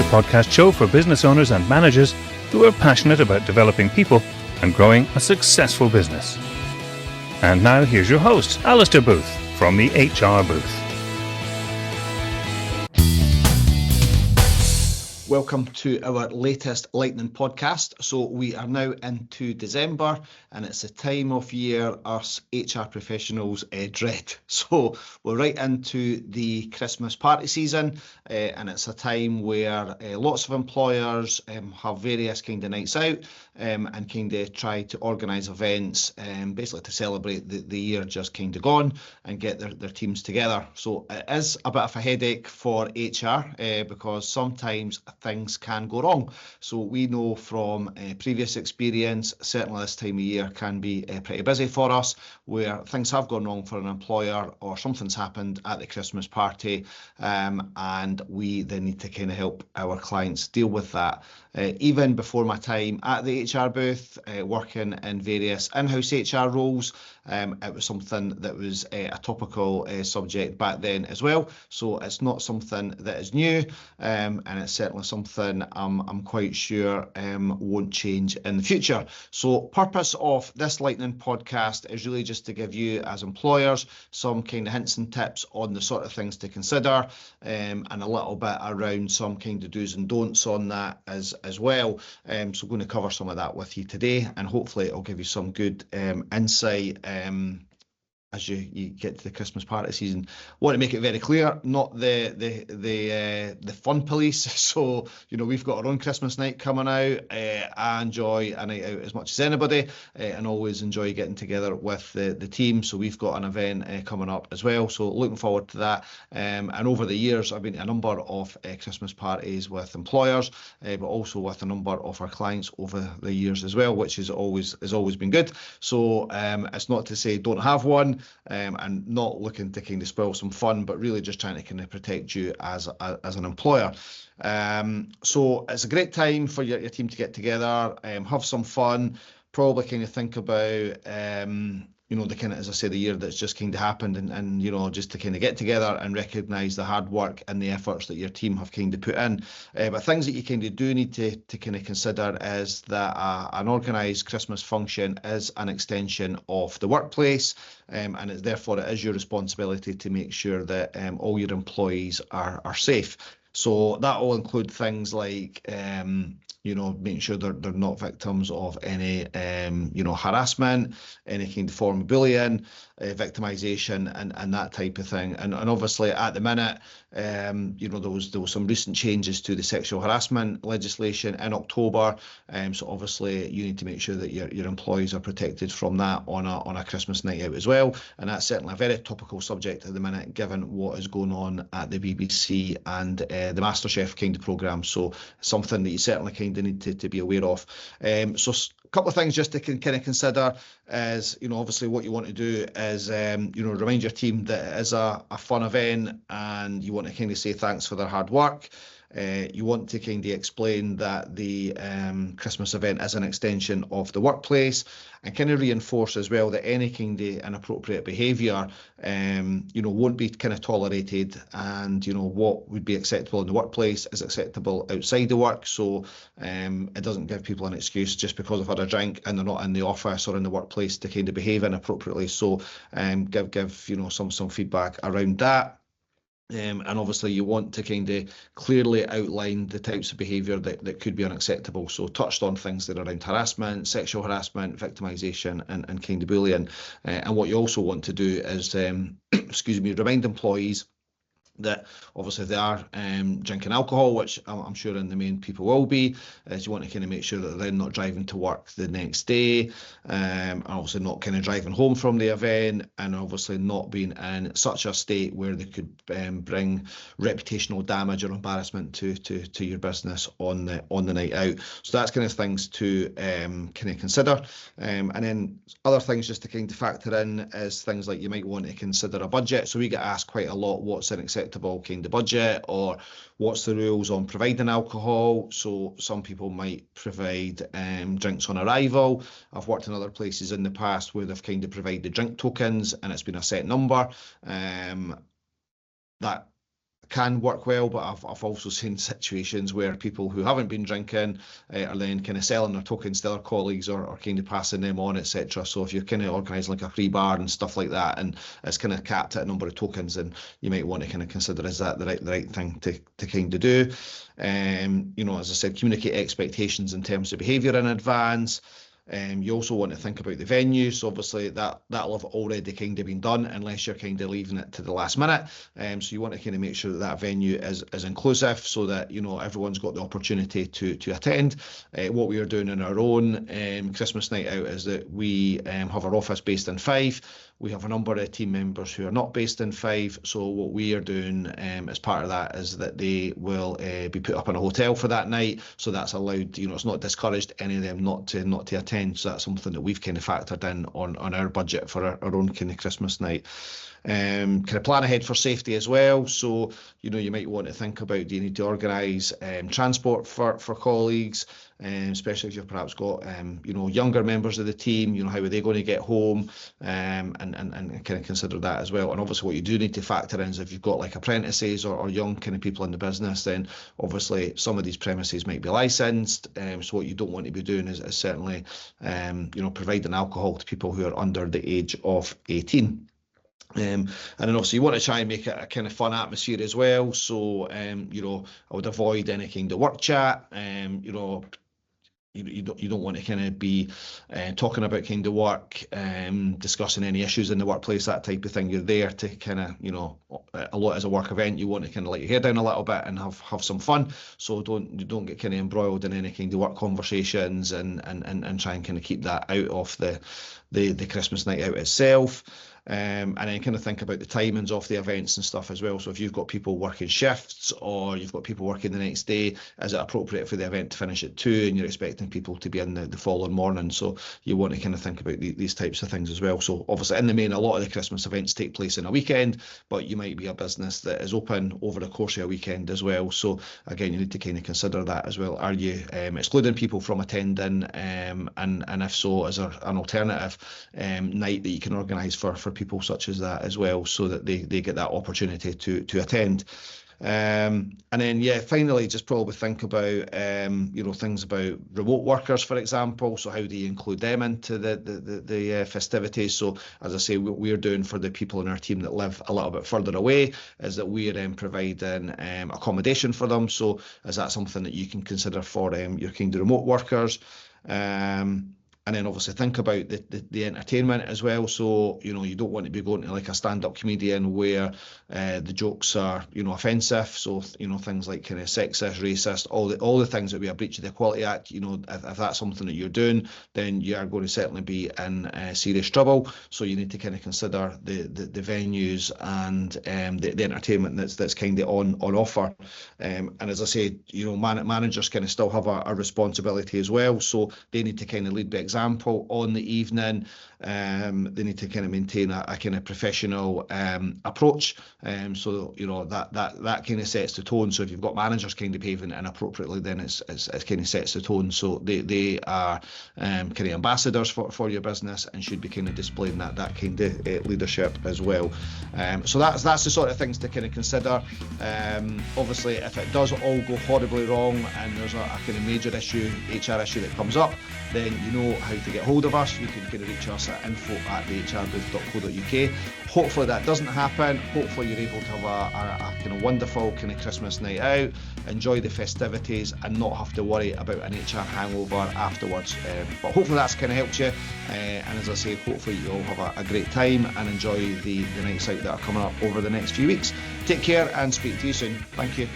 podcast show for business owners and managers who are passionate about developing people and growing a successful business. And now here's your host, Alistair Booth from the HR Booth. Welcome to our latest Lightning podcast. So we are now into December and it's a time of year us HR professionals dread. So we're right into the Christmas party season and it's a time where lots of employers have various kind of nights out and kind of try to organise events basically to celebrate the year just kind of gone and get their teams together. So it is a bit of a headache for HR because sometimes things can go wrong. So we know from previous experience, certainly this time of year can be pretty busy for us, where things have gone wrong for an employer or something's happened at the Christmas party and we then need to kind of help our clients deal with that. Even before my time at the HR booth, working in various in-house HR roles, it was something that was a topical subject back then as well. So it's not something that is new, and it's certainly something I'm quite sure won't change in the future. So purpose of this Lightning podcast is really just to give you as employers some kind of hints and tips on the sort of things to consider and a little bit around some kind of do's and don'ts on that as well. So I'm going to cover some of that with you today and hopefully it'll give you some good insight as you get to the Christmas party season. I want to make it very clear, not the fun police. So, you know, we've got our own Christmas night coming out. I enjoy a night out as much as anybody and always enjoy getting together with the team. So we've got an event coming up as well. So looking forward to that. And over the years, I've been to a number of Christmas parties with employers, but also with a number of our clients over the years as well, which has always been good. So it's not to say don't have one. And not looking to kind of spoil some fun, but really just trying to kind of protect you as an employer. So it's a great time for your team to get together, have some fun, probably kind of think about you know, the kind of, as I say, the year that's just kind of happened and you know, just to kind of get together and recognise the hard work and the efforts that your team have kind of put in. But things that you kind of do need to kind of consider is that an organised Christmas function is an extension of the workplace and it's therefore it is your responsibility to make sure that all your employees are safe. So that will include things like you know, making sure they're not victims of any, you know, harassment, any kind of form of bullying, victimisation and that type of thing. And obviously at the minute, you know, there was some recent changes to the sexual harassment legislation in October. So obviously you need to make sure that your employees are protected from that on a Christmas night out as well. And that's certainly a very topical subject at the minute, given what is going on at the BBC and the MasterChef kind of programme. So something that you certainly kind of need to be aware of. So a couple of things just to kind of consider is, you know, obviously what you want to do is, you know, remind your team that it is a fun event and you want to kind of say thanks for their hard work. You want to kind of explain that the Christmas event is an extension of the workplace and kind of reinforce as well that any kind of inappropriate behaviour, you know, won't be kind of tolerated and, you know, what would be acceptable in the workplace is acceptable outside the work. So it doesn't give people an excuse just because they've had a drink and they're not in the office or in the workplace to kind of behave inappropriately. So give you know, some feedback around that. And obviously you want to kind of clearly outline the types of behaviour that could be unacceptable. So touched on things that are around harassment, sexual harassment, victimisation and kind of bullying. And what you also want to do is, excuse me, remind employees that obviously they are drinking alcohol, which I'm sure in the main people will be, is you want to kind of make sure that they're not driving to work the next day, and obviously not kind of driving home from the event, and obviously not being in such a state where they could bring reputational damage or embarrassment to your business on the night out. So that's kind of things to kind of consider, and then other things just to kind of factor in is things like you might want to consider a budget. So we get asked quite a lot, what's an acceptable kind of budget, or what's the rules on providing alcohol. So some people might provide drinks on arrival. I've worked in other places in the past where they've kind of provided drink tokens and it's been a set number. That can work well, but I've also seen situations where people who haven't been drinking are then kind of selling their tokens to their colleagues or kind of passing them on, etc. So if you're kind of organising like a free bar and stuff like that, and it's kind of capped at a number of tokens, then you might want to kind of consider, is that the right thing to kind of do? As I said, communicate expectations in terms of behaviour in advance. You also want to think about the venue. So obviously that'll have already kind of been done unless you're kind of leaving it to the last minute. So you want to kind of make sure that venue is inclusive, so that everyone's got the opportunity to attend. What we are doing in our own Christmas night out is that we have our office based in Fife. We have a number of team members who are not based in Fife. So what we are doing as part of that is that they will be put up in a hotel for that night. So that's allowed, it's not discouraged any of them not to attend. So that's something that we've kind of factored in on our budget for our own kind of Christmas night. Kind of plan ahead for safety as well. So, you might want to think about, do you need to organise transport for colleagues, especially if you've perhaps got, younger members of the team, how are they going to get home, and kind of consider that as well. And obviously what you do need to factor in is if you've got like apprentices or young kind of people in the business, then obviously some of these premises might be licensed. So what you don't want to be doing is certainly, providing alcohol to people who are under the age of 18. And then also you want to try and make it a kind of fun atmosphere as well. So, I would avoid any kind of work chat. You don't want to kind of be talking about kind of work, discussing any issues in the workplace, that type of thing. You're there to kind of, a lot as a work event. You want to kind of let your hair down a little bit and have some fun. So don't get kind of embroiled in any kind of work conversations, and try and kind of keep that out of the Christmas night out itself. And then kind of think about the timings of the events and stuff as well. So if you've got people working shifts or you've got people working the next day, is it appropriate for the event to finish at 2 and you're expecting people to be in the following morning? So you want to kind of think about these types of things as well. So obviously in the main, a lot of the Christmas events take place in a weekend, but you might be a business that is open over the course of a weekend as well. So again, you need to kind of consider that as well. Are you excluding people from attending? And if so, is there an alternative night that you can organise for people such as that as well, so that they get that opportunity to attend. And then finally, just probably think about things about remote workers, for example. So how do you include them into the festivities? So as I say, what we're doing for the people in our team that live a little bit further away is that we're providing accommodation for them. So is that something that you can consider for your kind of remote workers? And then obviously think about the entertainment as well. So, you don't want to be going to like a stand-up comedian where the jokes are, offensive. So, things like kind of sexist, racist, all the things that we are breach of the Equality Act, if that's something that you're doing, then you are going to certainly be in serious trouble. So you need to kind of consider the venues and the entertainment that's kind of on offer. And as I say, managers kind of still have a responsibility as well. So they need to kind of lead by example on the evening. They need to kind of maintain a kind of professional approach. So that kind of sets the tone. So if you've got managers kind of behaving inappropriately, then it's kind of sets the tone. So they are kind of ambassadors for your business and should be kind of displaying that kind of leadership as well. So that's the sort of things to kind of consider. Obviously, if it does all go horribly wrong and there's a kind of major issue, HR issue that comes up, then you know how to get hold of us. You can kind of reach us at info@thehrbooth.co.uk. Hopefully that doesn't happen. Hopefully you're able to have a kind of wonderful kind of Christmas night out, enjoy the festivities and not have to worry about an HR hangover afterwards. But hopefully that's kind of helped you. And as I say, hopefully you all have a great time and enjoy the nights out that are coming up over the next few weeks. Take care and speak to you soon. Thank you.